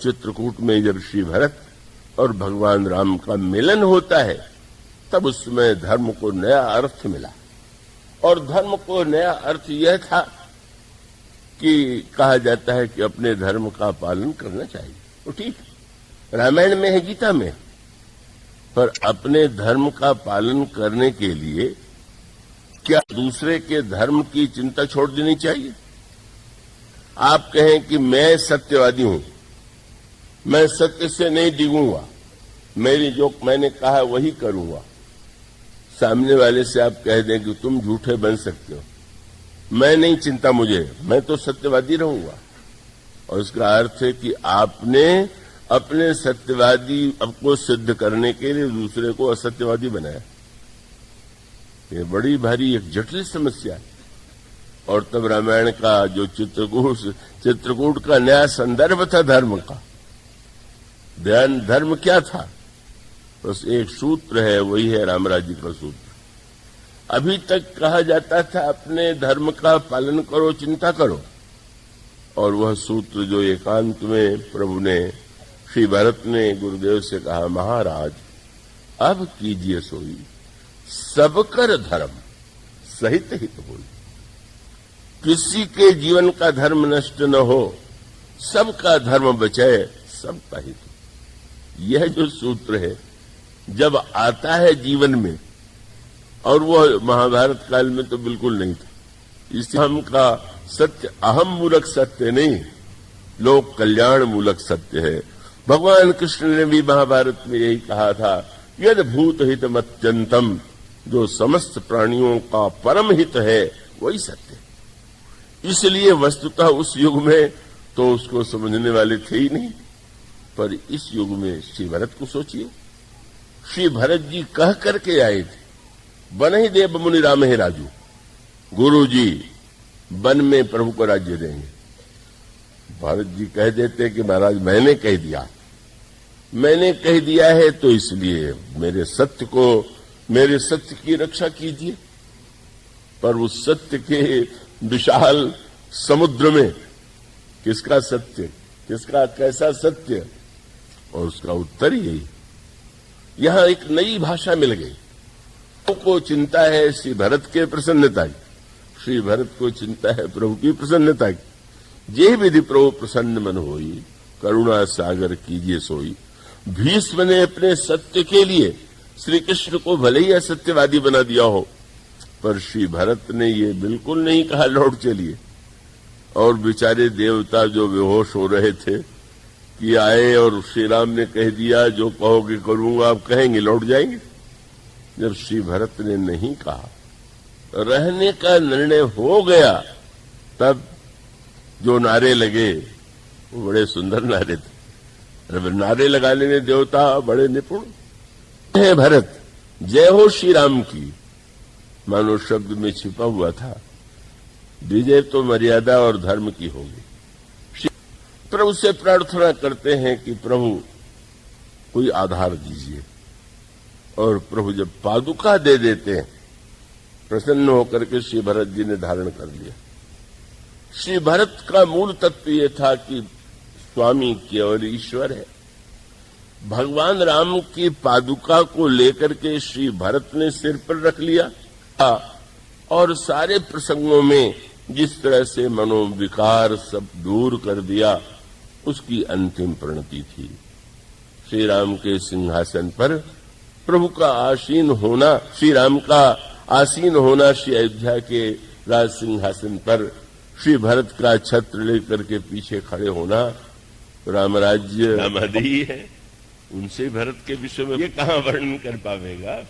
चित्रकूट में जब श्री भरत और भगवान राम का मिलन होता है तब उसमें धर्म को नया अर्थ मिला। और धर्म को नया अर्थ यह था कि कहा जाता है कि अपने धर्म का पालन करना चाहिए। तो ठीक है, रामायण में है, गीता में, पर अपने धर्म का पालन करने के लिए क्या दूसरे के धर्म की चिंता छोड़ देनी चाहिए? आप कहें कि मैं सत्यवादी हूं, मैं सत्य से नहीं डिगूंगा, मेरी जो मैंने कहा वही करूंगा। सामने वाले से आप कह दें कि तुम झूठे बन सकते हो, मैं नहीं चिंता मुझे, मैं तो सत्यवादी रहूंगा। और इसका अर्थ है कि आपने अपने सत्यवादी को सिद्ध करने के लिए दूसरे को असत्यवादी बनाया। ये बड़ी भारी एक जटिल समस्या है। और तब रामायण का जो चित्रकूट का नया संदर्भ था धर्म का, ध्यान धर्म क्या था? बस एक सूत्र है, वही है राम राज्य का सूत्र। अभी तक कहा जाता था अपने धर्म का पालन करो, चिंता करो, और वह सूत्र जो एकांत में प्रभु ने, श्री भरत ने गुरुदेव से कहा, महाराज अब कीजिए सोई, सब कर धर्म सहित हित होई। किसी के जीवन का धर्म नष्ट न हो, सबका धर्म बचाए, सबका हित। यह जो सूत्र है जब आता है जीवन में, और वह महाभारत काल में तो बिल्कुल नहीं था। इस हम का सत्य अहम मूलक सत्य नहीं, लोक कल्याण मूलक सत्य है। भगवान कृष्ण ने भी महाभारत में यही कहा था, यद भूत हितम अत्यंतम, जो समस्त प्राणियों का परम हित है वही सत्य। इसलिए वस्तुतः उस युग में तो उसको समझने वाले थे ही नहीं, पर इस युग में श्री भरत को सोचिए, श्री भरत जी कह करके आए थे, बन ही देव मुनि राम है राजू, गुरु जी वन में प्रभु को राज्य देंगे। भरत जी कह देते कि महाराज मैंने कह दिया, मैंने कह दिया है तो इसलिए मेरे सत्य की रक्षा कीजिए। पर उस सत्य के विशाल समुद्र में किसका सत्य, किसका कैसा सत्य? और उसका उत्तर यही, यहां एक नई भाषा मिल गई। को चिंता है श्री भरत के प्रसन्नता की, श्री भरत को चिंता है प्रभु की प्रसन्नता की। जे विधि प्रभु प्रसन्न मन होई, करुणा सागर कीजिए सोई। भीष्म ने अपने सत्य के लिए श्री कृष्ण को भले ही असत्यवादी बना दिया हो, पर श्री भरत ने ये बिल्कुल नहीं कहा लौट चलिए। और बेचारे देवता जो बेहोश हो रहे थे कि आए और श्री राम ने कह दिया जो कहोगे करूंगा, आप कहेंगे लौट जाएंगे। जब श्री भरत ने नहीं कहा, रहने का निर्णय हो गया, तब जो नारे लगे वो बड़े सुंदर नारे थे। नारे लगाने में देवता बड़े निपुण है। भरत जय हो श्री राम की मानो शब्द में छिपा हुआ था, विजय तो मर्यादा और धर्म की होगी। प्रभु से प्रार्थना करते हैं कि प्रभु कोई आधार दीजिए, और प्रभु जब पादुका दे देते हैं, प्रसन्न होकर के श्री भरत जी ने धारण कर लिया। श्री भरत का मूल तत्व यह था कि स्वामी केवल ईश्वर है। भगवान राम की पादुका को लेकर के श्री भरत ने सिर पर रख लिया, और सारे प्रसंगों में जिस तरह से मनोविकार सब दूर कर दिया, उसकी अंतिम परिणति थी श्री राम के सिंहासन पर प्रभु का आसीन होना, श्री राम का आसीन होना, श्री अयोध्या के राज सिंहासन पर श्री भरत का छत्र लेकर के पीछे खड़े होना। रामराज्य रामादि है, उनसे भरत के विषय में ये कहां वर्णन कर पावेगा।